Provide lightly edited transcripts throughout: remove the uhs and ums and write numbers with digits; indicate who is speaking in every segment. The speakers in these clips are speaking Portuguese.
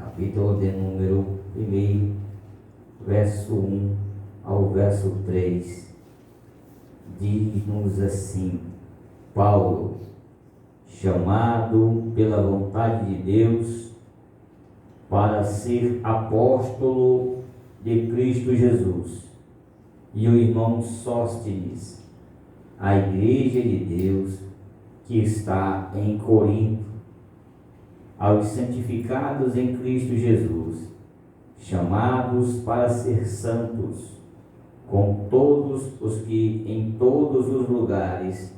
Speaker 1: capítulo de número 1, verso 1 ao verso 3, diz-nos assim: Paulo, chamado pela vontade de Deus para ser apóstolo de Cristo Jesus, e o irmão Sóstenes, a igreja de Deus que está em Corinto, aos santificados em Cristo Jesus, chamados para ser santos, com todos os que em todos os lugares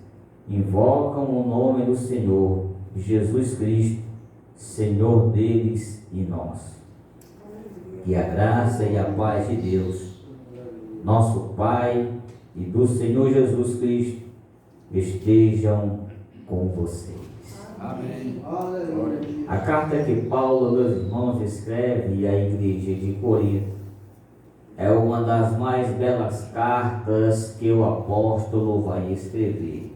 Speaker 1: invocam o nome do Senhor Jesus Cristo, Senhor deles e nós. Que a graça e a paz de Deus, nosso Pai, e do Senhor Jesus Cristo estejam com vocês.
Speaker 2: Amém.
Speaker 1: A carta que Paulo, meus irmãos, escreve à igreja de Corinto é uma das mais belas cartas que o apóstolo vai escrever.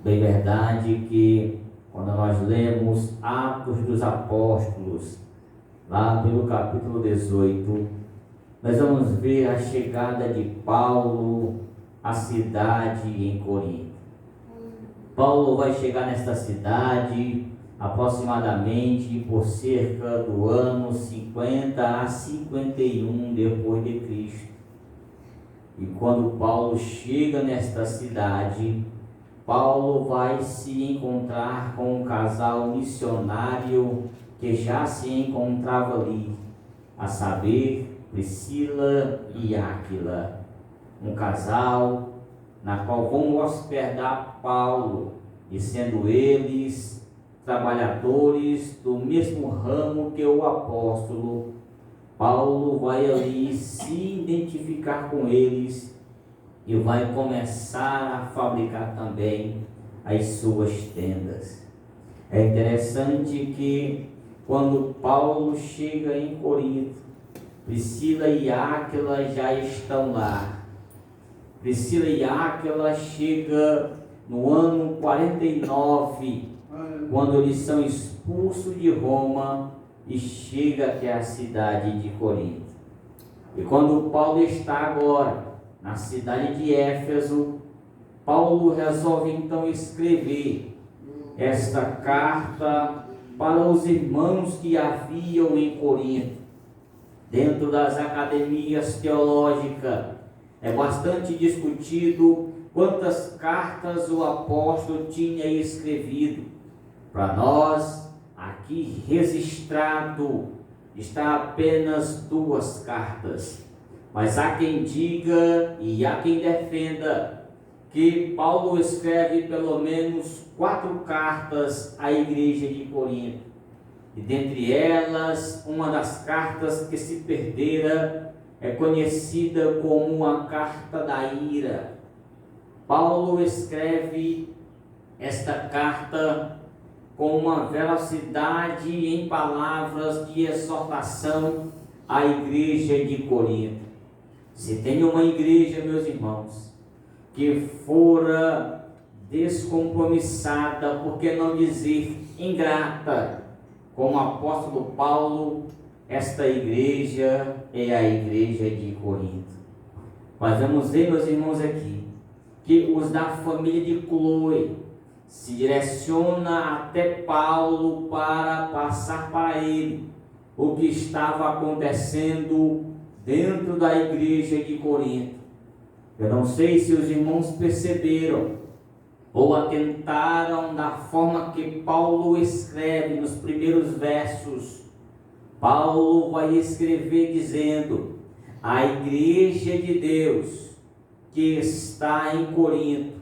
Speaker 1: Bem verdade que quando nós lemos Atos dos Apóstolos, lá pelo capítulo 18, nós vamos ver a chegada de Paulo à cidade em Corinto. Paulo vai chegar nesta cidade aproximadamente por cerca do ano 50 a 51 depois de Cristo. E quando Paulo chega nesta cidade, Paulo vai se encontrar com um casal missionário que já se encontrava ali, a saber, Priscila e Áquila, um casal na qual vão hospedar Paulo, e sendo eles trabalhadores do mesmo ramo que o apóstolo, Paulo vai ali se identificar com eles e vai começar a fabricar também as suas tendas. É interessante que quando Paulo chega em Corinto, Priscila e Áquila já estão lá. Priscila e Áquila chegam no ano 49, quando eles são expulsos de Roma e chega até a cidade de Corinto. E quando Paulo está agora na cidade de Éfeso, Paulo resolve então escrever esta carta para os irmãos que haviam em Corinto. Dentro das academias teológicas é bastante discutido quantas cartas o apóstolo tinha escrevido. Para nós, aqui registrado, está apenas 2 cartas. Mas há quem diga e há quem defenda que Paulo escreve pelo menos 4 cartas à igreja de Corinto. E dentre elas, uma das cartas que se perdera é conhecida como a carta da ira. Paulo escreve esta carta com uma velocidade em palavras de exortação à igreja de Corinto. Se tem uma igreja, meus irmãos, que fora descompromissada, por que não dizer ingrata, com o apóstolo Paulo, esta igreja é a igreja de Corinto. Mas vamos ver, meus irmãos, aqui, que os da família de Cloe se direciona até Paulo para passar para ele o que estava acontecendo dentro da igreja de Corinto. Eu não sei se os irmãos perceberam ou atentaram da forma que Paulo escreve nos primeiros versos. Paulo vai escrever dizendo: a igreja de Deus que está em Corinto,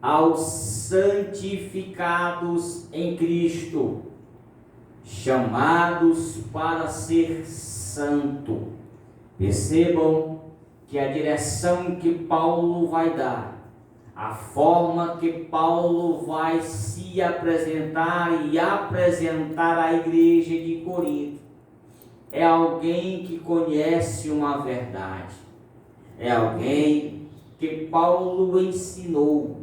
Speaker 1: aos santificados em Cristo, chamados para ser santo. Percebam que a direção que Paulo vai dar, a forma que Paulo vai se apresentar e apresentar à igreja de Corinto, é alguém que conhece uma verdade, é alguém que Paulo ensinou,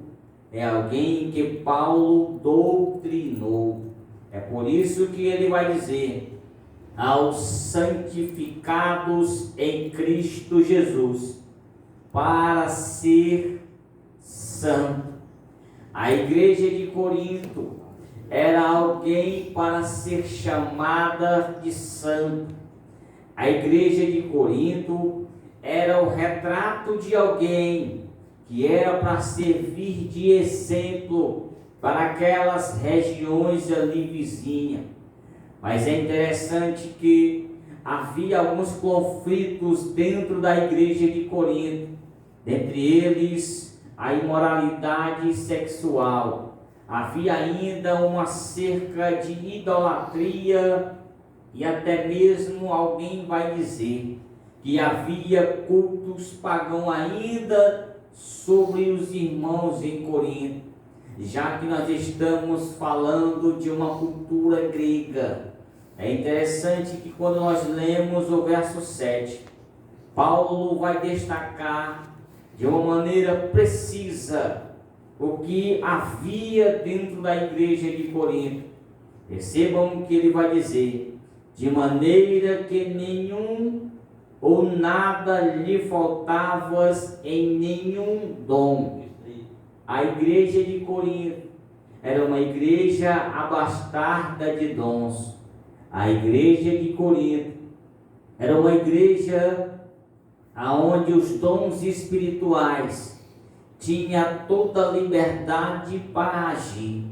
Speaker 1: é alguém que Paulo doutrinou, É por isso que ele vai dizer: aos santificados em Cristo Jesus, para ser santo. A igreja de Corinto era alguém para ser chamada de santo. A igreja de Corinto era o retrato de alguém que era para servir de exemplo para aquelas regiões ali vizinhas. Mas é interessante que havia alguns conflitos dentro da igreja de Corinto, dentre eles a imoralidade sexual. Havia ainda uma cerca de idolatria e até mesmo alguém vai dizer que havia cultos pagãos ainda sobre os irmãos em Corinto, já que nós estamos falando de uma cultura grega. É interessante que quando nós lemos o verso 7, Paulo vai destacar de uma maneira precisa o que havia dentro da igreja de Corinto. Percebam que ele vai dizer: de maneira que nenhum ou nada lhe faltava em nenhum dom. A igreja de Corinto era uma igreja abastada de dons. A igreja de Corinto era uma igreja onde os dons espirituais tinha toda a liberdade para agir.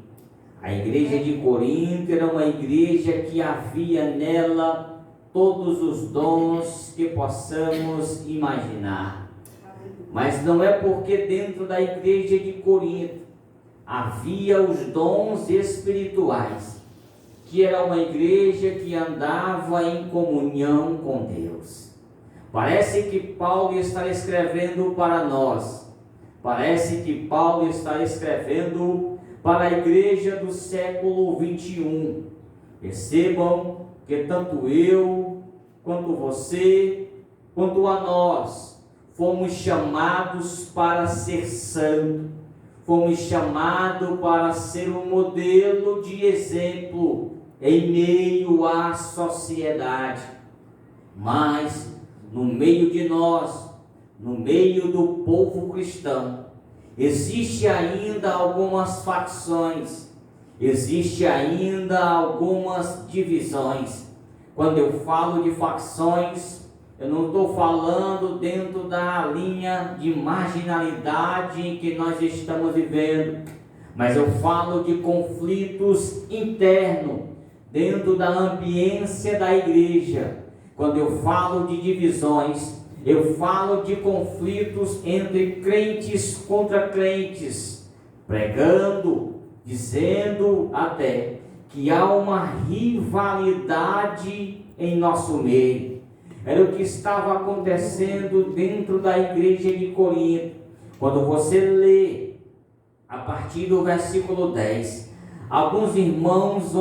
Speaker 1: A igreja de Corinto era uma igreja que havia nela todos os dons que possamos imaginar. Mas não é porque dentro da igreja de Corinto havia os dons espirituais que era uma igreja que andava em comunhão com Deus. Parece que Paulo está escrevendo para nós. Parece que Paulo está escrevendo para a igreja do século 21. Percebam que tanto eu, quanto você, quanto a nós, fomos chamados para ser santos. Fomos chamados para ser um modelo de exemplo em meio à sociedade. Mas, no meio de nós, no meio do povo cristão, existe ainda algumas facções, existe ainda algumas divisões. Quando eu falo de facções, eu não estou falando dentro da linha de marginalidade em que nós estamos vivendo, mas eu falo de conflitos internos dentro da ambiência da igreja. Quando eu falo de divisões, eu falo de conflitos entre crentes contra crentes, pregando, dizendo até que há uma rivalidade em nosso meio. Era o que estava acontecendo dentro da igreja de Corinto. Quando você lê a partir do versículo 10, alguns irmãos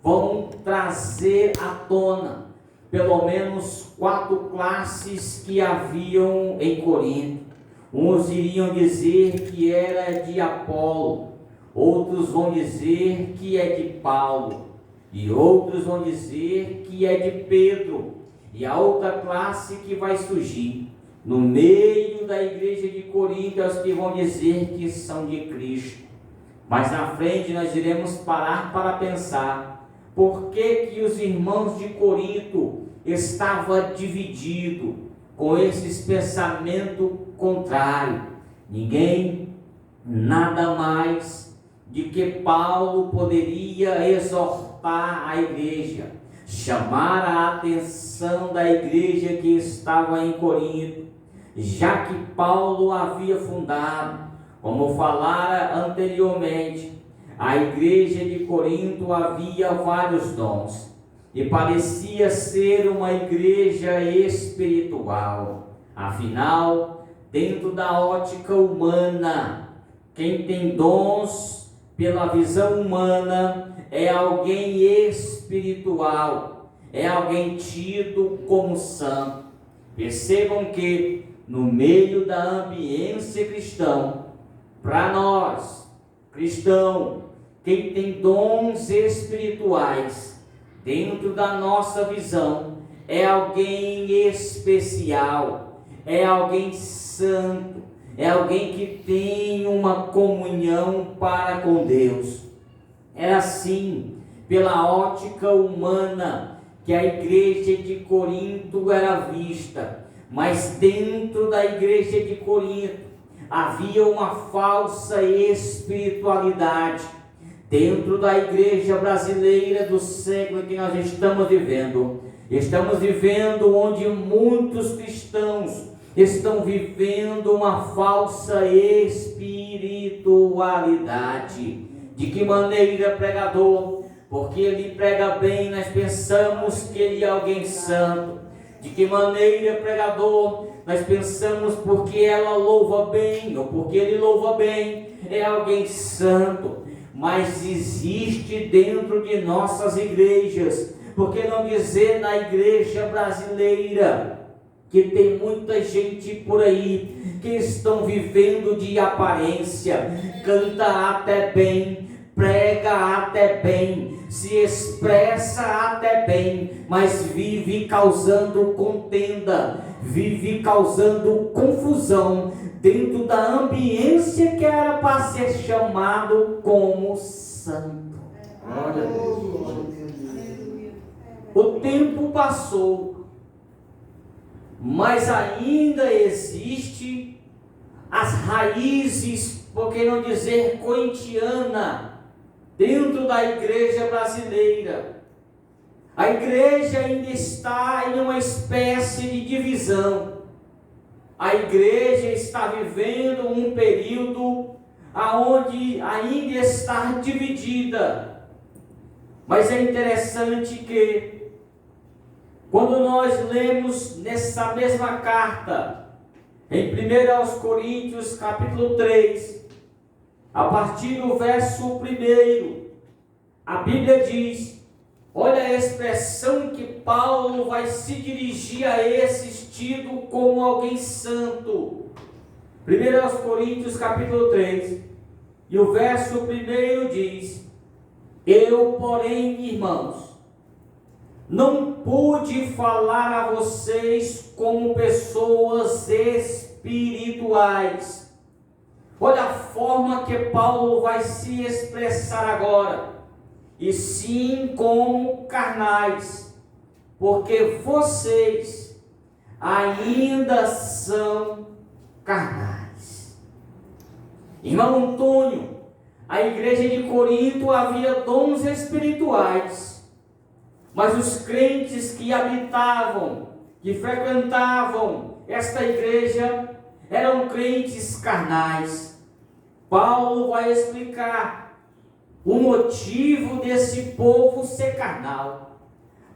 Speaker 1: vão trazer à tona pelo menos 4 classes que haviam em Corinto. Uns iriam dizer que era de Apolo, outros vão dizer que é de Paulo, e outros vão dizer que é de Pedro. E a outra classe que vai surgir no meio da igreja de Corinto é os que vão dizer que são de Cristo. Mas na frente nós iremos parar para pensar por que os irmãos de Corinto estavam divididos com esses pensamentos contrários. Ninguém, nada mais de que Paulo poderia exortar a igreja, chamar a atenção da igreja que estava em Corinto, já que Paulo havia fundado, como falara anteriormente, a igreja de Corinto havia vários dons, e parecia ser uma igreja espiritual. Afinal, dentro da ótica humana, quem tem dons pela visão humana é alguém espiritual, é alguém tido como santo. Percebam que no meio da ambiência cristã, para nós, cristão, quem tem dons espirituais, dentro da nossa visão, é alguém especial, é alguém santo, é alguém que tem uma comunhão para com Deus. Era assim, pela ótica humana, que a igreja de Corinto era vista, mas dentro da igreja de Corinto havia uma falsa espiritualidade. Dentro da igreja brasileira do século que nós estamos vivendo onde muitos cristãos estão vivendo uma falsa espiritualidade. De que maneira, pregador? Porque ele prega bem, nós pensamos que ele é alguém santo. De que maneira, pregador? Nós pensamos porque ela louva bem, ou porque ele louva bem, é alguém santo. Mas existe dentro de nossas igrejas, por que não dizer na igreja brasileira, que tem muita gente por aí que estão vivendo de aparência, canta até bem, prega até bem, se expressa até bem, mas vive causando contenda, vive causando confusão dentro da ambiência que era para ser chamado como santo. Glória a Deus. O tempo passou, mas ainda existe as raízes, por que não dizer corintiana, dentro da igreja brasileira. A igreja ainda está em uma espécie de divisão. A igreja está vivendo um período aonde ainda está dividida. Mas é interessante que quando nós lemos nessa mesma carta, em 1 Coríntios capítulo 3, a partir do verso 1, a Bíblia diz, olha a expressão que Paulo vai se dirigir a esse tido como alguém santo. 1 Coríntios capítulo 3, e o verso 1 diz, eu, porém, irmãos, não pude falar a vocês como pessoas espirituais. Olha a forma que Paulo vai se expressar agora. E sim como carnais, porque vocês ainda são carnais. Irmão Antônio, a igreja de Corinto havia dons espirituais, mas os crentes que habitavam, que frequentavam esta igreja, eram crentes carnais. Paulo vai explicar o motivo desse povo ser carnal.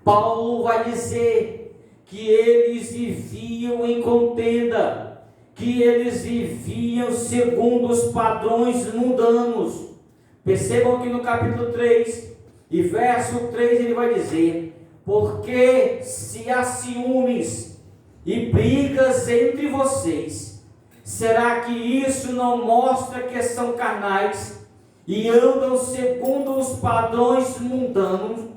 Speaker 1: Paulo vai dizer que eles viviam em contenda, que eles viviam segundo os padrões mundanos. Percebam que no capítulo 3 e verso 3 ele vai dizer, porque se há ciúmes e brigas entre vocês, será que isso não mostra que são carnais e andam segundo os padrões mundanos?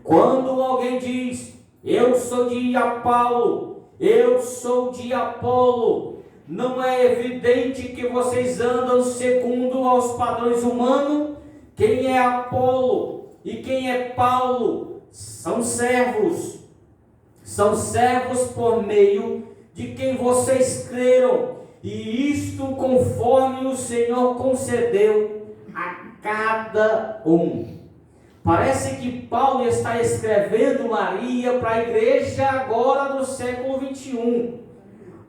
Speaker 1: Quando alguém diz, eu sou de Paulo, eu sou de Apolo, não é evidente que vocês andam segundo aos padrões humanos? Quem é Apolo e quem é Paulo? São servos por meio de quem vocês creram, e isto conforme o Senhor concedeu a cada um. Parece que Paulo está escrevendo Maria para a igreja agora do século 21.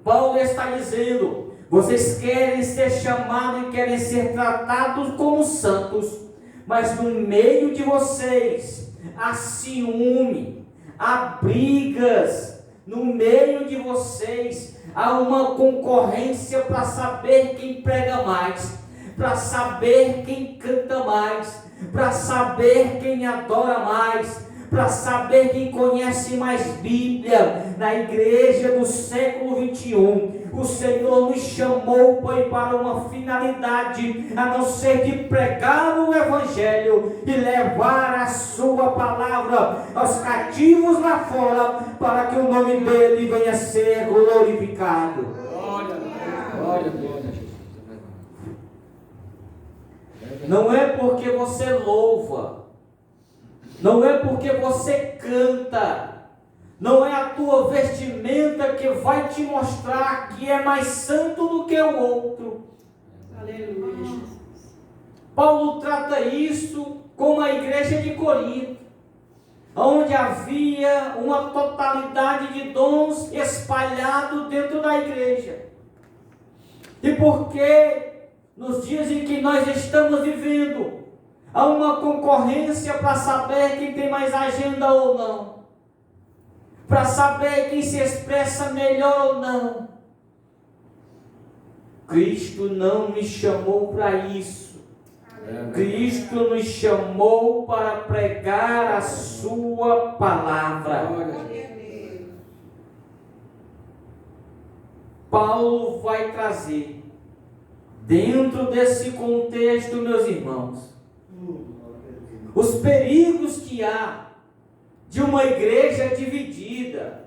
Speaker 1: Paulo está dizendo, vocês querem ser chamados e querem ser tratados como santos, mas no meio de vocês há ciúme, há brigas, no meio de vocês há uma concorrência para saber quem prega mais, para saber quem canta mais, para saber quem adora mais, para saber quem conhece mais Bíblia na igreja do século 21. O Senhor nos chamou para uma finalidade, a não ser de pregar o Evangelho e levar a sua palavra aos cativos lá fora, para que o nome dele venha a ser glorificado.
Speaker 2: Glória a Deus.
Speaker 1: Não é porque você louva, não é porque você canta, não é a tua vestimenta que vai te mostrar que é mais santo do que o outro.
Speaker 3: Aleluia.
Speaker 1: Paulo trata isso com a igreja de Corinto, onde havia uma totalidade de dons espalhados dentro da igreja. E porque nos dias em que nós estamos vivendo, há uma concorrência para saber quem tem mais agenda ou não, para saber quem se expressa melhor ou não. Cristo não me chamou para isso. Cristo nos chamou para pregar a sua palavra. Paulo vai trazer, dentro desse contexto, meus irmãos, os perigos que há de uma igreja dividida.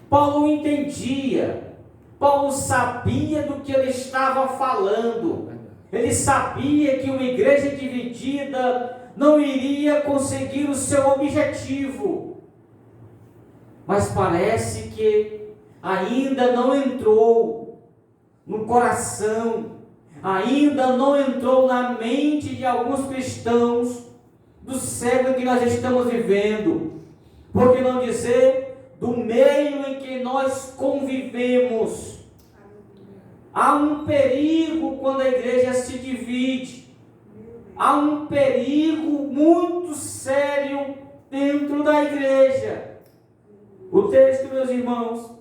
Speaker 1: Paulo entendia, Paulo sabia do que ele estava falando. Ele sabia que uma igreja dividida não iria conseguir o seu objetivo. Mas parece que ainda não entrou no coração, ainda não entrou na mente de alguns cristãos do século que nós estamos vivendo, por que não dizer do meio em que nós convivemos. Há um perigo quando a igreja se divide, há um perigo muito sério dentro da igreja. O texto, meus irmãos,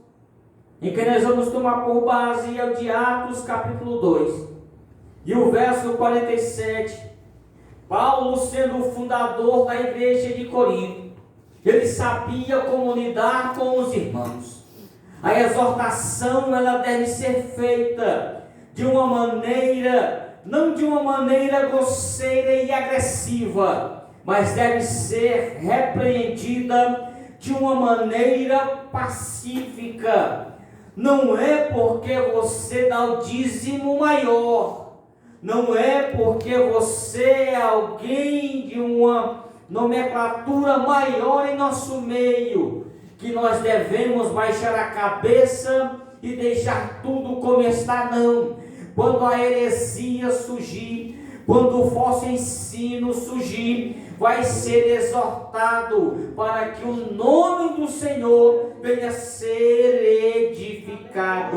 Speaker 1: em que nós vamos tomar por base é o de Atos capítulo 2, e o verso 47. Paulo, sendo o fundador da igreja de Corinto, ele sabia como lidar com os irmãos. A exortação, ela deve ser feita de uma maneira, não de uma maneira grosseira e agressiva, mas deve ser repreendida de uma maneira pacífica. Não é porque você dá o dízimo maior, não é porque você é alguém de uma nomenclatura maior em nosso meio, que nós devemos baixar a cabeça e deixar tudo como está, não. Quando a heresia surgir, quando o falso ensino surgir, vai ser exortado para que o nome do Senhor venha a ser edificado,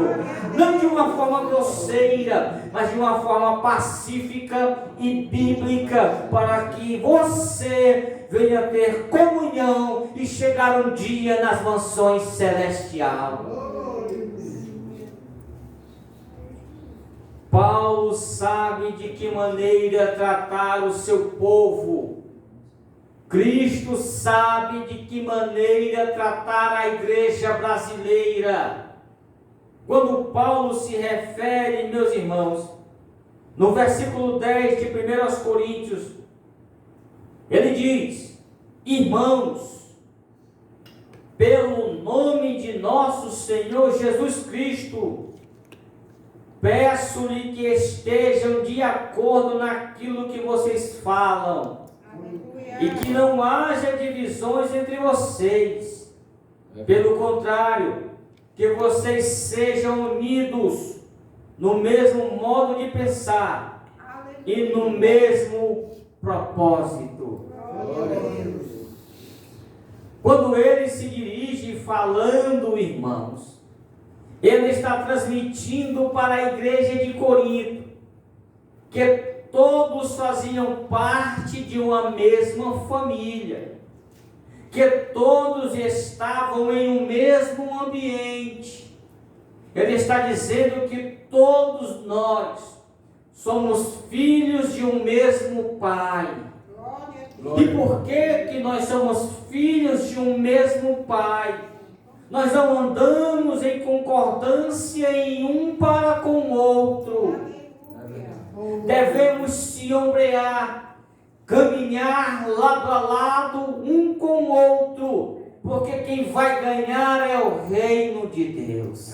Speaker 1: não de uma forma grosseira, mas de uma forma pacífica e bíblica, para que você venha ter comunhão e chegar um dia nas mansões celestiais. Paulo sabe de que maneira tratar o seu povo. Cristo sabe de que maneira tratar a igreja brasileira. Quando Paulo se refere, meus irmãos, no versículo 10 de 1 Coríntios, ele diz: irmãos, pelo nome de nosso Senhor Jesus Cristo, peço-lhe que estejam de acordo naquilo que vocês falam, e que não haja divisões entre vocês. Pelo contrário, que vocês sejam unidos no mesmo modo de pensar e no mesmo propósito. Quando ele se dirige falando, irmãos, ele está transmitindo para a igreja de Corinto que todos faziam parte de uma mesma família, que todos estavam em um mesmo ambiente. Ele está dizendo que todos nós somos filhos de um mesmo Pai. E por que nós somos filhos um mesmo Pai. Nós não andamos em concordância em um para com o outro. Devemos se ombrear, caminhar lado a lado um com o outro, porque quem vai ganhar é o reino de Deus.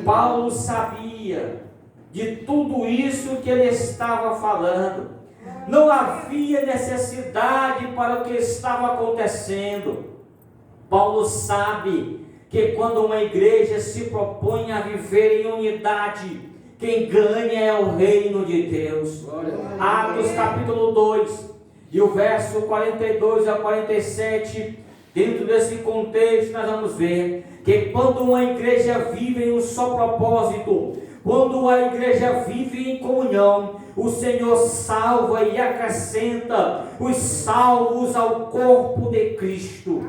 Speaker 1: Paulo sabia de tudo isso que ele estava falando. Não havia necessidade para o que estava acontecendo. Paulo sabe que quando uma igreja se propõe a viver em unidade, quem ganha é o reino de Deus. Atos capítulo 2 e o verso 42 a 47, dentro desse contexto nós vamos ver que quando uma igreja vive em um só propósito, quando a igreja vive em comunhão, o Senhor salva e acrescenta os salvos ao corpo de Cristo.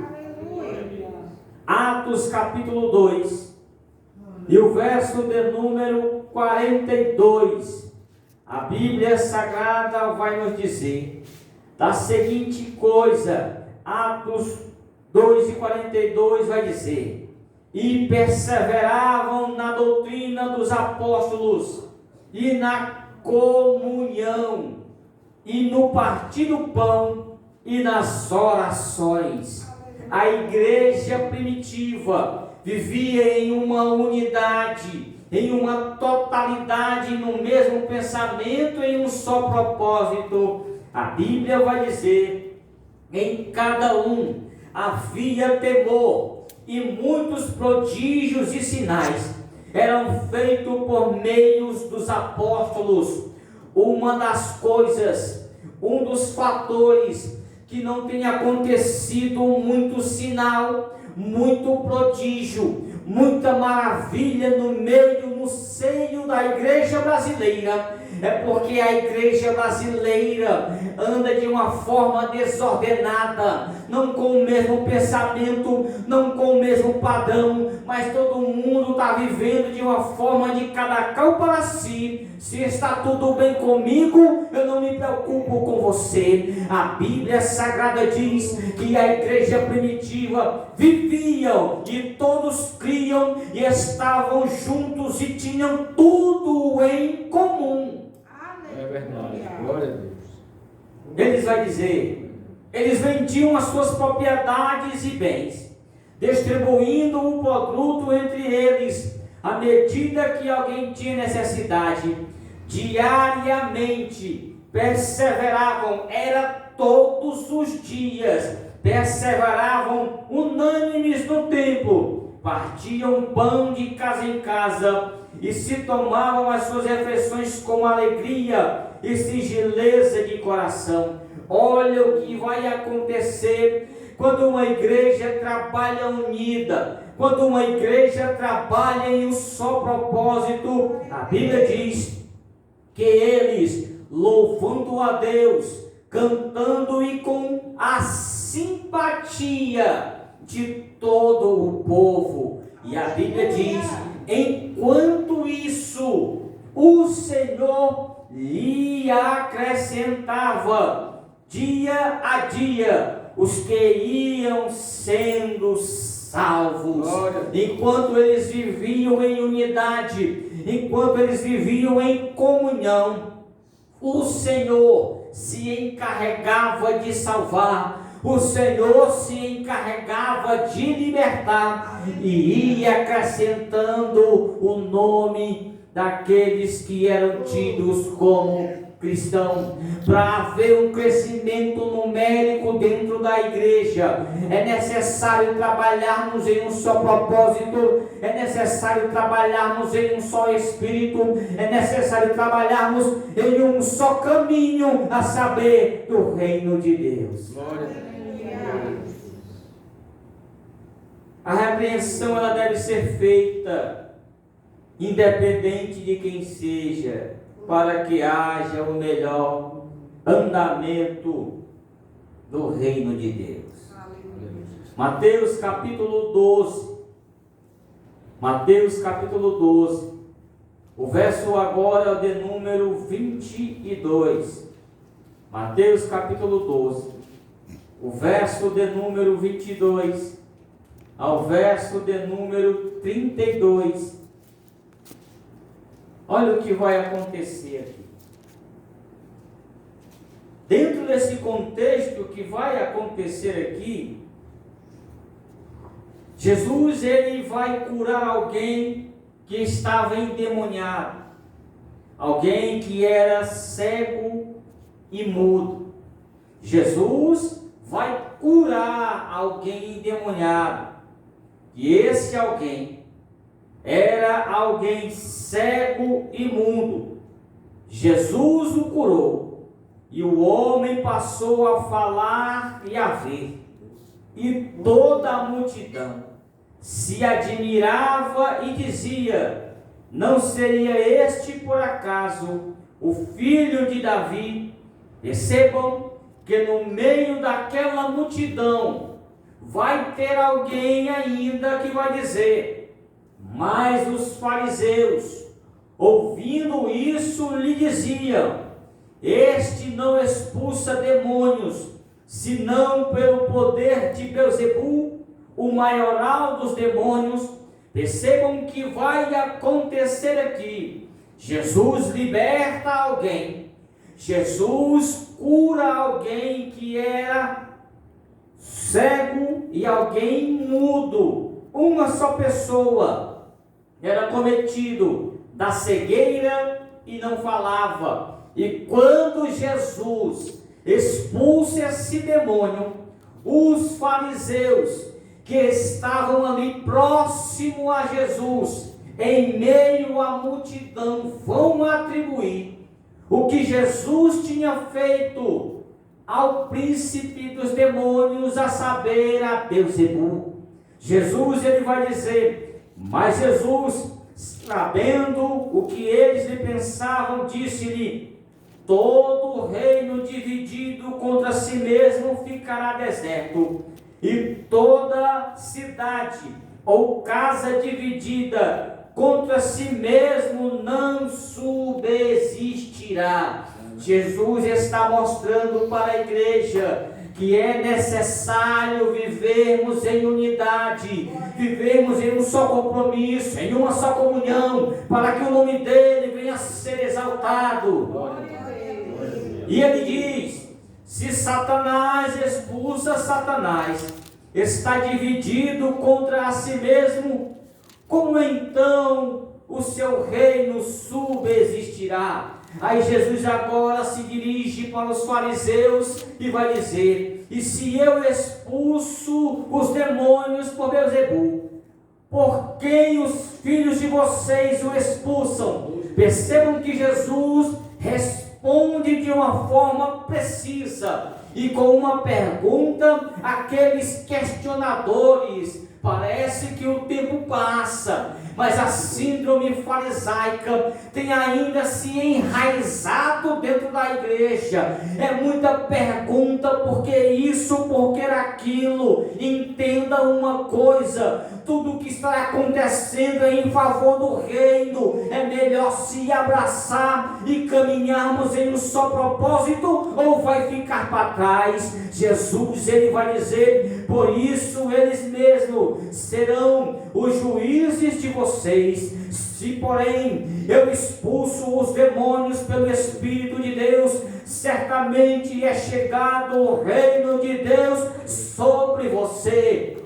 Speaker 1: Atos capítulo 2 e o verso de número 42, a Bíblia Sagrada vai nos dizer da seguinte coisa. Atos 2 e 42 vai dizer: e perseveravam na doutrina dos apóstolos e na comunhão e no partir do pão e nas orações. A igreja primitiva vivia em uma unidade, em uma totalidade, no mesmo pensamento, em um só propósito. A Bíblia vai dizer: em cada um havia temor, e muitos prodígios e sinais eram feitos por meios dos apóstolos. Uma das coisas, um dos fatores que não tem acontecido muito sinal, muito prodígio, muita maravilha no seio da igreja brasileira, é porque a igreja brasileira anda de uma forma desordenada, não com o mesmo pensamento, não com o mesmo padrão, mas todo mundo está vivendo de uma forma de cada qual para si. Se está tudo bem comigo, eu não me preocupo com você. A Bíblia Sagrada diz que a igreja primitiva viviam e todos criam e estavam juntos e tinham tudo em comum.
Speaker 2: É verdade. Glória a Deus.
Speaker 1: Eles vai dizer, eles vendiam as suas propriedades e bens, distribuindo o produto entre eles, à medida que alguém tinha necessidade. Diariamente perseveravam, era todos os dias, perseveravam unânimes no templo, partiam pão de casa em casa e se tomavam as suas refeições com alegria e singeleza de coração. Olha o que vai acontecer quando uma igreja trabalha unida, quando uma igreja trabalha em um só propósito. A Bíblia diz que eles, louvando a Deus, cantando e com a simpatia de todo o povo. E a Bíblia diz: enquanto isso, o Senhor lhe acrescentava dia a dia os que iam sendo salvos. Enquanto eles viviam em unidade, enquanto eles viviam em comunhão, o Senhor se encarregava de salvar, o Senhor se encarregava de libertar e ia acrescentando o nome daqueles que eram tidos como cristãos. Para haver um crescimento numérico dentro da igreja, é necessário trabalharmos em um só propósito, é necessário trabalharmos em um só espírito, é necessário trabalharmos em um só caminho, a saber, do reino de Deus. A repreensão ela deve ser feita independente de quem seja, para que haja o melhor andamento do reino de Deus. Mateus capítulo 12. Mateus capítulo 12. O verso agora de número 22. Mateus capítulo 12. o verso de número 22 ao verso de número 32. Olha o que vai acontecer aqui. Dentro desse contexto que vai acontecer aqui, Jesus ele vai curar alguém que estava endemoniado, alguém que era cego e mudo. Jesus vai curar alguém endemoniado, e esse alguém era alguém cego e mudo. Jesus o curou, e o homem passou a falar e a ver, e toda a multidão se admirava e dizia: não seria este por acaso o filho de Davi? Percebam que no meio daquela multidão vai ter alguém ainda que vai dizer: mas os fariseus, ouvindo isso, lhe diziam: este não expulsa demônios, senão pelo poder de Beelzebul, o maioral dos demônios. Percebam que vai acontecer aqui. Jesus liberta alguém, Jesus cura alguém que era cego e alguém mudo. Uma só pessoa era cometido da cegueira e não falava. E quando Jesus expulsa esse demônio, os fariseus que estavam ali próximo a Jesus, em meio à multidão, vão atribuir o que Jesus tinha feito ao príncipe dos demônios, a saber, a Beelzebul. Jesus ele vai dizer, mas Jesus, sabendo o que eles lhe pensavam, disse-lhe: todo reino dividido contra si mesmo ficará deserto, e toda cidade ou casa dividida contra si mesmo não subsistirá. Jesus está mostrando para a igreja que é necessário vivermos em unidade, vivermos em um só compromisso, em uma só comunhão, para que o nome dele venha a ser exaltado. E ele diz: se Satanás expulsa Satanás, está dividido contra a si mesmo, como então o seu reino subsistirá? Aí Jesus agora se dirige para os fariseus e vai dizer: e se eu expulso os demônios por Beelzebul, por quem os filhos de vocês o expulsam? Percebam que Jesus responde de uma forma precisa e com uma pergunta àqueles questionadores. Parece que o tempo passa, mas a síndrome farisaica tem ainda se enraizado dentro da igreja. É muita pergunta, por que isso, por que aquilo. Entenda uma coisa: tudo que está acontecendo é em favor do reino. É melhor se abraçar e caminharmos em um só propósito, ou vai ficar para trás? Jesus ele vai dizer: por isso eles mesmos serão os juízes de vocês. Se porém eu expulso os demônios pelo Espírito de Deus, certamente é chegado o reino de Deus sobre você.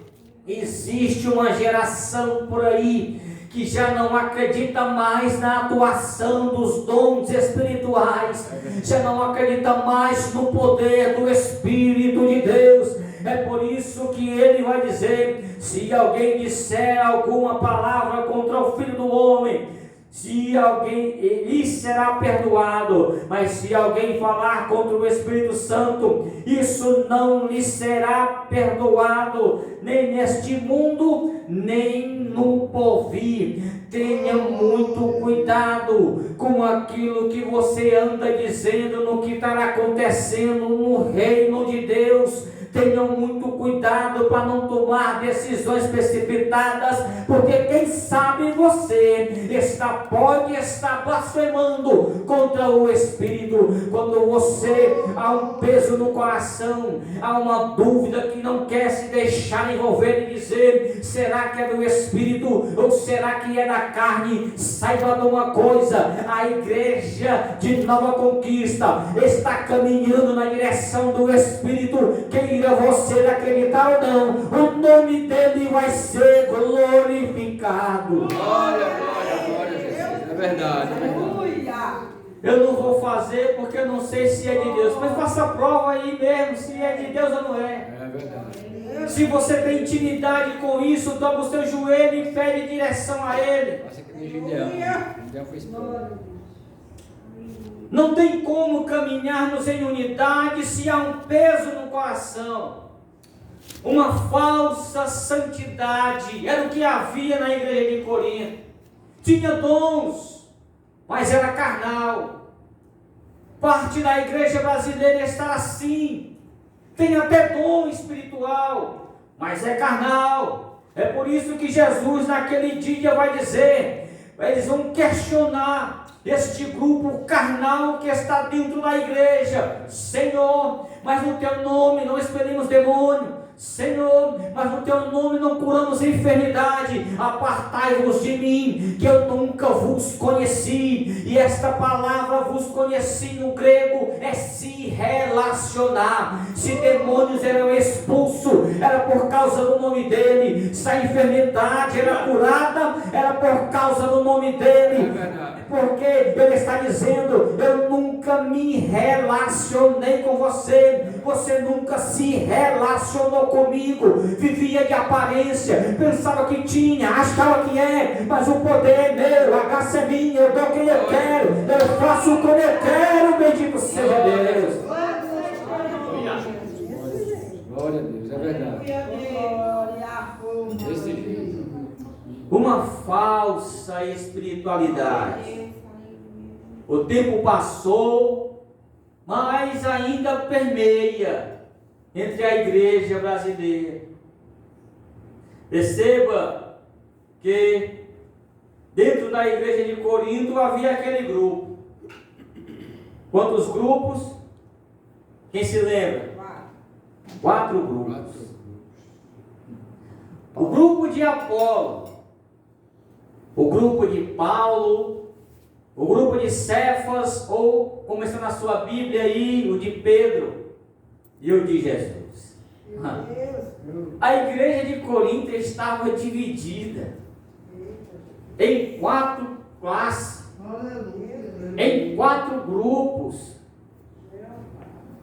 Speaker 1: Existe uma geração por aí que já não acredita mais na atuação dos dons espirituais, já não acredita mais no poder do Espírito de Deus. É por isso que ele vai dizer: se alguém disser alguma palavra contra o Filho do Homem, se alguém, lhe será perdoado, mas se alguém falar contra o Espírito Santo, isso não lhe será perdoado, nem neste mundo, nem no porvir. Tenha muito cuidado com aquilo que você anda dizendo, no que está acontecendo no reino de Deus. tenham muito cuidado para não tomar decisões precipitadas, porque quem sabe você pode estar blasfemando contra o Espírito. Quando você há um peso no coração, há uma dúvida que não quer se deixar envolver e dizer: será que é do Espírito ou será que é da carne? Saiba de uma coisa: a igreja de Nova Conquista está caminhando na direção do Espírito. Queira você acreditar ou não, o nome dele vai ser glorificado.
Speaker 2: Glória, glória, glória, Jesus. É verdade, é verdade.
Speaker 1: Eu não vou fazer porque eu não sei se é de Deus, mas faça a prova aí mesmo, se é de Deus ou não é.
Speaker 2: É verdade.
Speaker 1: Se você tem intimidade com isso, dobra o seu joelho e pede direção a Ele.
Speaker 2: Faça que nem Gideão. Gideão foi expulso.
Speaker 1: Não tem como caminharmos em unidade se há um peso no coração, uma falsa santidade. Era o que havia na igreja de Corinto. Tinha dons, mas era carnal. Parte da igreja brasileira está assim. Tem até dom espiritual, mas é carnal. É por isso que Jesus naquele dia vai dizer, eles vão questionar este grupo carnal que está dentro da igreja: Senhor, mas no teu nome não expelimos demônio. Senhor, mas no teu nome não curamos enfermidade. Apartai-vos de mim, que eu nunca vos conheci. E esta palavra vos conheci no grego é se relacionar. Se demônios eram expulsos, era por causa do nome dele. Se a enfermidade era curada, era por causa do nome dele. Porque ele está dizendo: eu nunca me relacionei com você, você nunca se relacionou comigo, vivia de aparência, pensava que tinha, achava que é, mas o poder é meu, a graça é minha, eu dou quem eu quero, eu faço como eu quero, bendito seja Deus.
Speaker 2: Glória a Deus, é verdade. Desse jeito.
Speaker 1: Uma falsa espiritualidade. O tempo passou, mas ainda permeia entre a igreja brasileira. Perceba que dentro da igreja de Corinto havia aquele grupo. Quantos grupos? Quem se lembra? 4 grupos. O grupo de Apolo, o grupo de Paulo, o grupo de Cefas, ou como está na sua Bíblia aí, o de Pedro e o de Jesus. A igreja de Corinto estava dividida em 4 classes, em 4 grupos.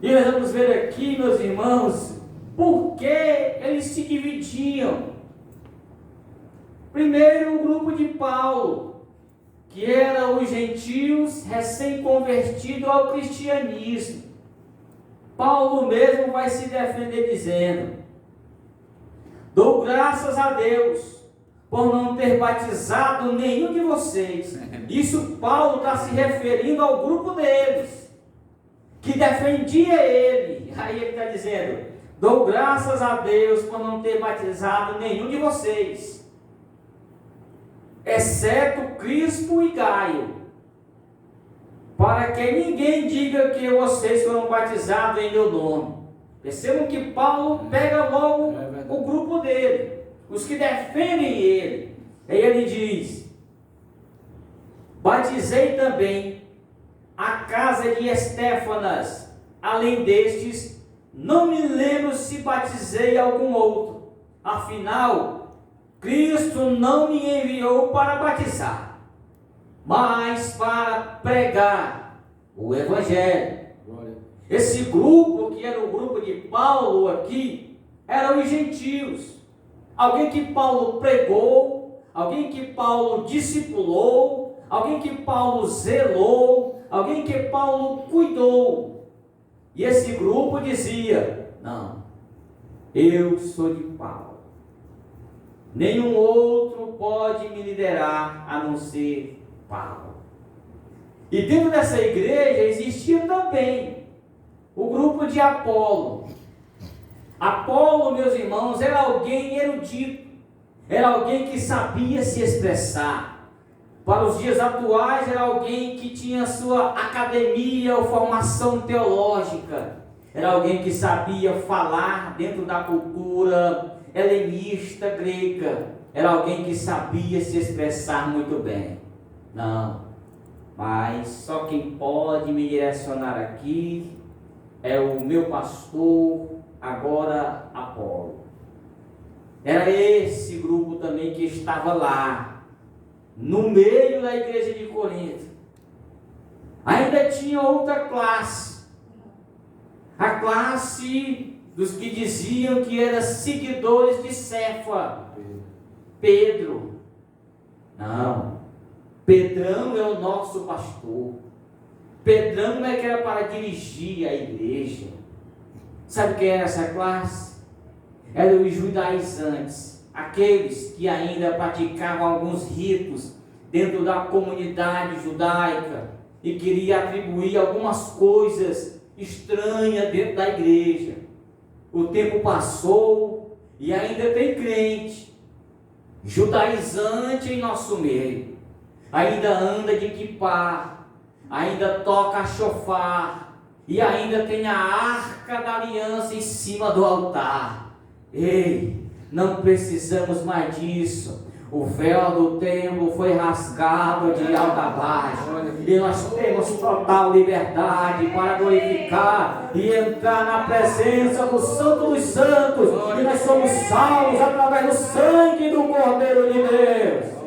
Speaker 1: E nós vamos ver aqui, meus irmãos, por que eles se dividiam. Primeiro, o grupo de Paulo, que eram os gentios recém-convertidos ao cristianismo. Paulo mesmo vai se defender dizendo: dou graças a Deus por não ter batizado nenhum de vocês. Isso Paulo está se referindo ao grupo deles, que defendia ele. Aí ele está dizendo: dou graças a Deus por não ter batizado nenhum de vocês, exceto Crispo e Gaio, para que ninguém diga que vocês foram batizados em meu nome. Percebam que Paulo pega logo o grupo dele, os que defendem ele. Aí ele diz: batizei também a casa de Estéfanas, além destes, não me lembro se batizei algum outro. Afinal, Cristo não me enviou para batizar, mas para pregar o Evangelho. Esse grupo, que era o grupo de Paulo aqui, eram os gentios. Alguém que Paulo pregou, alguém que Paulo discipulou, alguém que Paulo zelou, alguém que Paulo cuidou. E esse grupo dizia: não, eu sou de Paulo, nenhum outro pode me liderar a não ser Paulo. E dentro dessa igreja existia também o grupo de Apolo. Apolo, meus irmãos, era alguém erudito, era alguém que sabia se expressar. Para os dias atuais, era alguém que tinha sua academia ou formação teológica, era alguém que sabia falar dentro da cultura helenista grega, era alguém que sabia se expressar muito bem. Não, mas só quem pode me direcionar aqui é o meu pastor, agora Apolo. Era esse grupo também que estava lá, no meio da igreja de Corinto. Ainda tinha outra classe, a classe dos que diziam que eram seguidores de Cefa, Pedro. Não, Pedrão é o nosso pastor. Pedrão é que era para dirigir a igreja. Sabe quem era essa classe? Eram os judaizantes, aqueles que ainda praticavam alguns ritos dentro da comunidade judaica e queriam atribuir algumas coisas estranhas dentro da igreja. O tempo passou e ainda tem crente judaizante em nosso meio, ainda anda de quipá, ainda toca chofar e ainda tem a arca da aliança em cima do altar. Ei, não precisamos mais disso. O véu do templo foi rasgado de alto a baixo e nós temos total liberdade para glorificar e entrar na presença do Santo dos Santos, e nós somos salvos através do sangue do Cordeiro de Deus.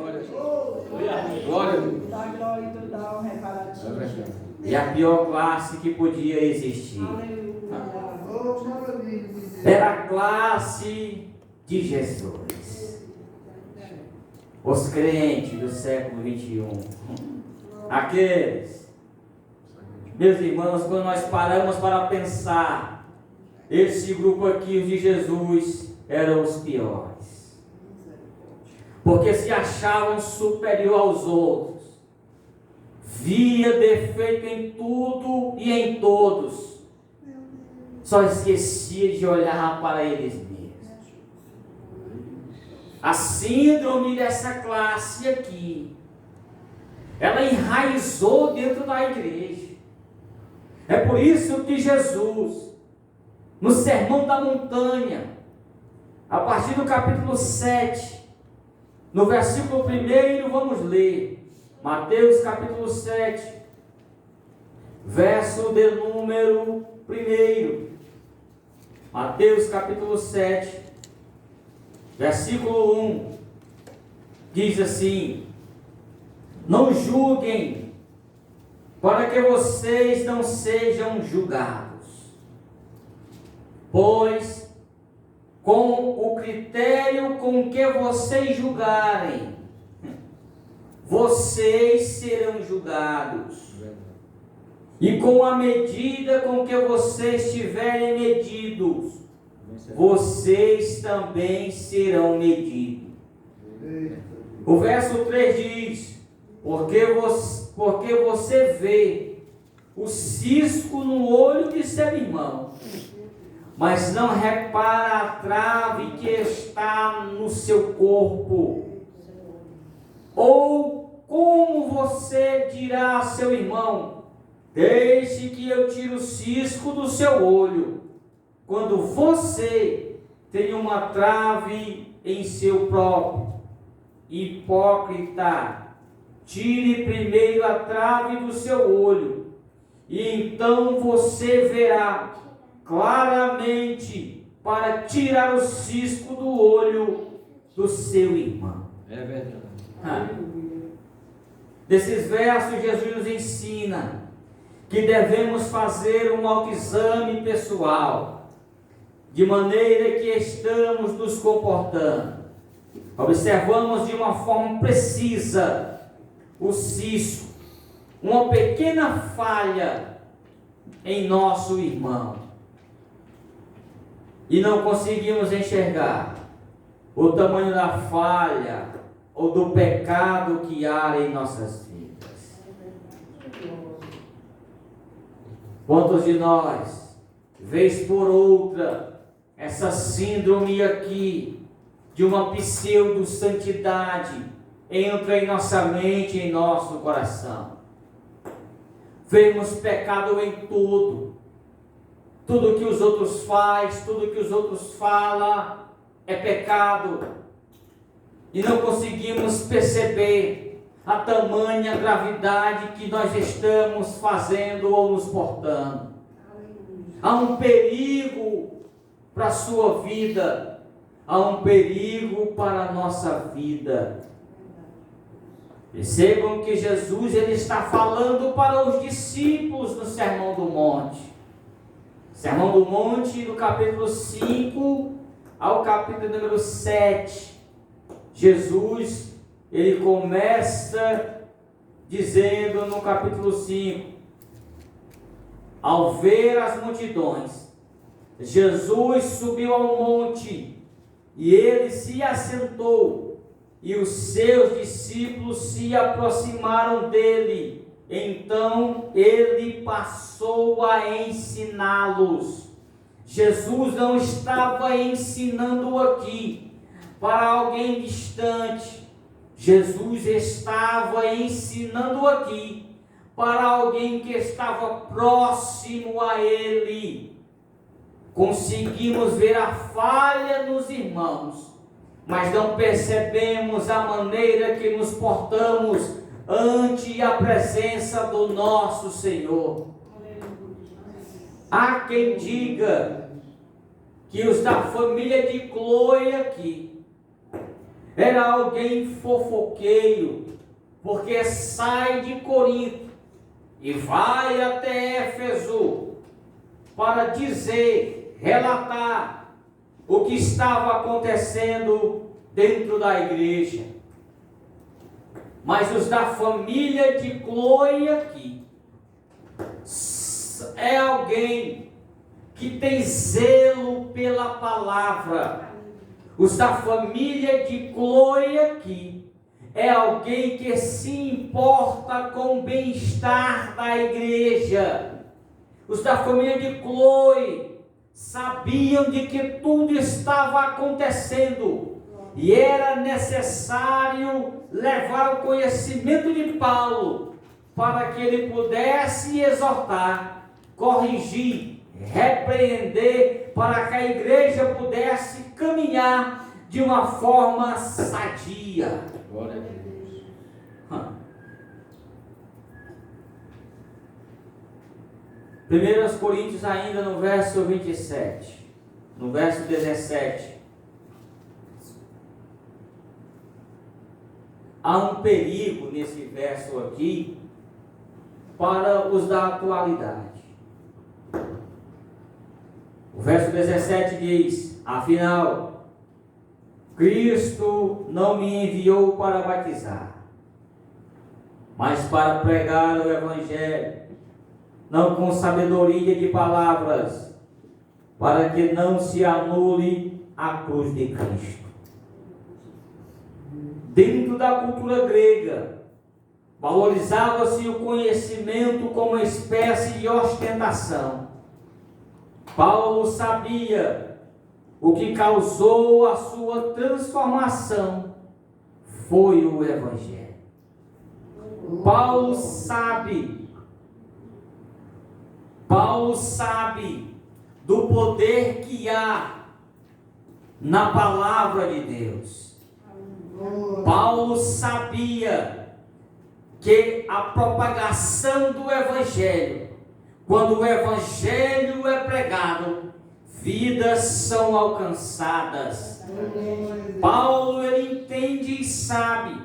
Speaker 2: Glória a Deus.
Speaker 3: Dá glória e tu dá um reparativo.
Speaker 1: E a pior classe que podia existir
Speaker 3: Aleluia.
Speaker 1: era a classe de Jesus. Os crentes do século 21. Aqueles, meus irmãos, quando nós paramos para pensar, esse grupo aqui, os de Jesus, eram os piores. Porque se achavam superior aos outros, via defeito em tudo e em todos, só esquecia de olhar para eles mesmos. A síndrome dessa classe aqui, ela enraizou dentro da igreja. É por isso que Jesus, no Sermão da Montanha, a partir do capítulo 7, no versículo 1, vamos ler, Mateus capítulo 7, verso de número 1. Mateus capítulo 7, versículo 1, diz assim: não julguem, para que vocês não sejam julgados, pois com o critério com que vocês julgarem, vocês serão julgados, e com a medida com que vocês tiverem medidos, vocês também serão medidos. O verso 3 diz: porque você vê o cisco no olho de seu irmão, mas não repara a trave que está no seu corpo. Ou como você dirá a seu irmão: deixe que eu tire o cisco do seu olho, quando você tem uma trave em seu próprio? Hipócrita, tire primeiro a trave do seu olho, e então você verá claramente para tirar o cisco do olho do seu irmão.
Speaker 2: É verdade.
Speaker 1: Desses versos, Jesus nos ensina que devemos fazer um autoexame pessoal, de maneira que estamos nos comportando. Observamos de uma forma precisa o cisco, uma pequena falha em nosso irmão, e não conseguimos enxergar o tamanho da falha ou do pecado que há em nossas vidas. Quantos de nós, vez por outra, essa síndrome aqui de uma pseudo-santidade entra em nossa mente, em nosso coração. Vemos pecado em tudo. Tudo que os outros fazem, tudo que os outros falam é pecado. E não conseguimos perceber a tamanha gravidade que nós estamos fazendo ou nos portando. Há um perigo para a sua vida, há um perigo para a nossa vida. Percebam que Jesus ele está falando para os discípulos no Sermão do Monte. Sermão do Monte, do capítulo 5 ao capítulo número 7. Jesus, ele começa dizendo no capítulo 5: ao ver as multidões, Jesus subiu ao monte e ele se assentou. E os seus discípulos se aproximaram dele. Então ele passou a ensiná-los. Jesus não estava ensinando aqui para alguém distante. Jesus estava ensinando aqui para alguém que estava próximo a ele. Conseguimos ver a falha nos irmãos, mas não percebemos a maneira que nos portamos ante a presença do nosso Senhor. Há quem diga que os da família de Cloe aqui era alguém fofoqueiro, porque sai de Corinto e vai até Éfeso para dizer, relatar o que estava acontecendo dentro da igreja. Mas os da família de Cloe aqui é alguém que tem zelo pela palavra. Os da família de Cloe aqui é alguém que se importa com o bem-estar da igreja. Os da família de Cloe sabiam de que tudo estava acontecendo e era necessário levar o conhecimento de Paulo para que ele pudesse exortar, corrigir, repreender, para que a igreja pudesse caminhar de uma forma sadia.
Speaker 2: Glória a Deus.
Speaker 1: 1 Coríntios ainda no verso 27, no verso 17. Há um perigo nesse verso aqui para os da atualidade. O verso 17 diz: afinal, Cristo não me enviou para batizar, mas para pregar o Evangelho, não com sabedoria de palavras, para que não se anule a cruz de Cristo. Dentro da cultura grega, valorizava-se o conhecimento como espécie de ostentação. Paulo sabia o que causou a sua transformação foi o Evangelho. Paulo sabe do poder que há na palavra de Deus. Paulo sabia que a propagação do Evangelho, quando o Evangelho é pregado, vidas são alcançadas. Paulo ele entende e sabe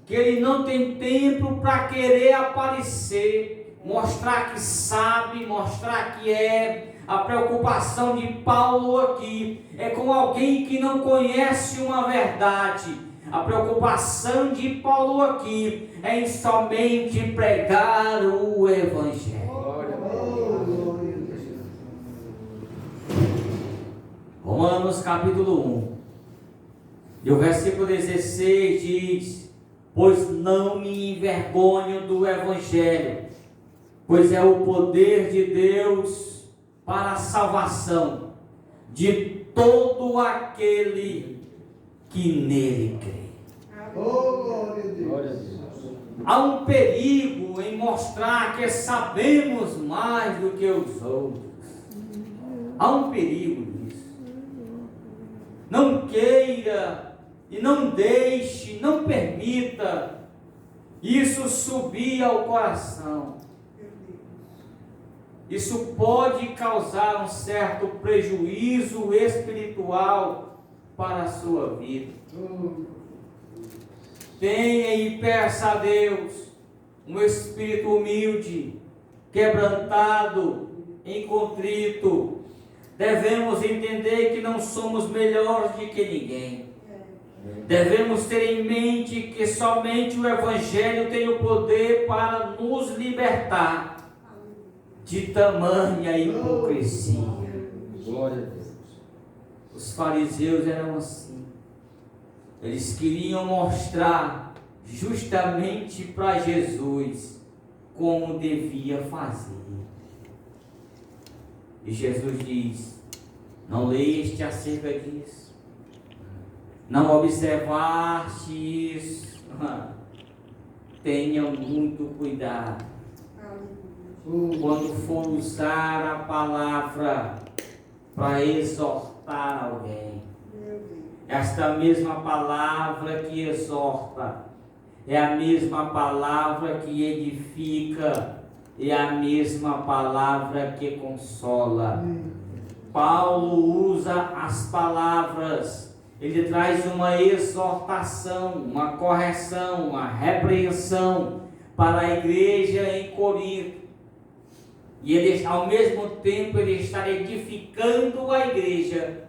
Speaker 1: que ele não tem tempo para querer aparecer, mostrar que sabe, mostrar que é. A preocupação de Paulo aqui é com alguém que não conhece uma verdade. A preocupação de Paulo aqui é em somente pregar o Evangelho. Romanos capítulo 1, e o versículo 16 diz: pois não me envergonho do Evangelho, pois é o poder de Deus para a salvação de todo aquele que nele crê.
Speaker 2: Glória a Deus.
Speaker 1: Há um perigo em mostrar que sabemos mais do que os outros. Há um perigo nisso. Não queira e não deixe, não permita isso subir ao coração. Isso pode causar um certo prejuízo espiritual para a sua vida. Tenha e peça a Deus um espírito humilde, quebrantado, em contrito. Devemos entender que não somos melhores do que ninguém. Devemos ter em mente que somente o Evangelho tem o poder para nos libertar de tamanha hipocrisia.
Speaker 2: Glória a Deus.
Speaker 1: Os fariseus eram assim. Eles queriam mostrar justamente para Jesus como devia fazer. E Jesus diz: não leste acerca disso? Não observaste isso? Tenha muito cuidado quando for usar a palavra para exortar alguém. Esta mesma palavra que exorta é a mesma palavra que edifica, é a mesma palavra que consola. Paulo usa as palavras, ele traz uma exortação, uma correção, uma repreensão para a igreja em Corinto. E ele, ao mesmo tempo, ele está edificando a igreja.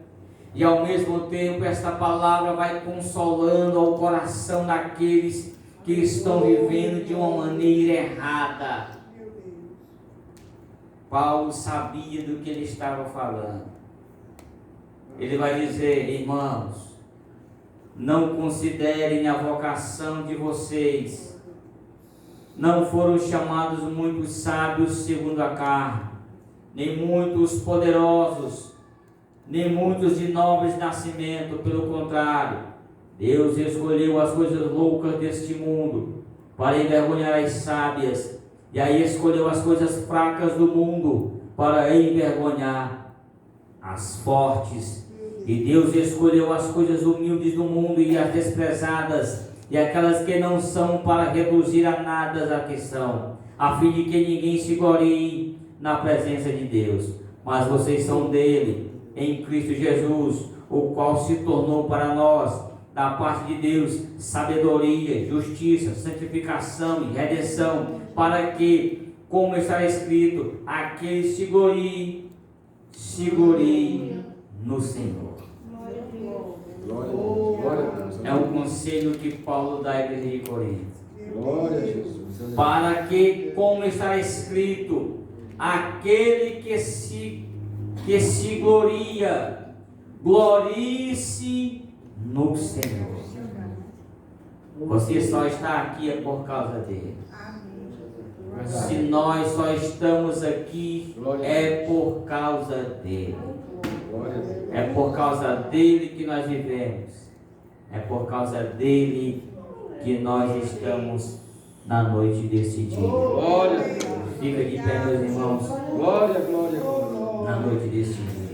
Speaker 1: E ao mesmo tempo esta palavra vai consolando ao coração daqueles que estão vivendo de uma maneira errada. Paulo sabia do que ele estava falando. Ele vai dizer: irmãos, não considerem a vocação de vocês. Não foram chamados muitos sábios segundo a carne, nem muitos poderosos, nem muitos de nobres nascimento. Pelo contrário, Deus escolheu as coisas loucas deste mundo para envergonhar as sábias, e aí escolheu as coisas fracas do mundo para envergonhar as fortes. E Deus escolheu as coisas humildes do mundo e as desprezadas, e aquelas que não são, para reduzir a nada a que são, a fim de que ninguém se glorie na presença de Deus. Mas vocês são dele, em Cristo Jesus, o qual se tornou para nós, da parte de Deus, sabedoria, justiça, santificação e redenção, para que, como está escrito, aquele se glorie no Senhor.
Speaker 2: Glória a Deus.
Speaker 1: É o conselho que Paulo dá à igreja de Corinto.
Speaker 2: Glória a Jesus.
Speaker 1: Para que, como está escrito, aquele que se gloria, glorie-se no Senhor. Você só está aqui é por causa dele. Se nós só estamos aqui é por causa dele. É por causa dele que nós vivemos. É por causa dele que nós estamos na noite desse dia.
Speaker 2: Glória.
Speaker 1: Fica de pé, meus irmãos,
Speaker 2: Glória, glória, glória.
Speaker 1: na noite desse dia.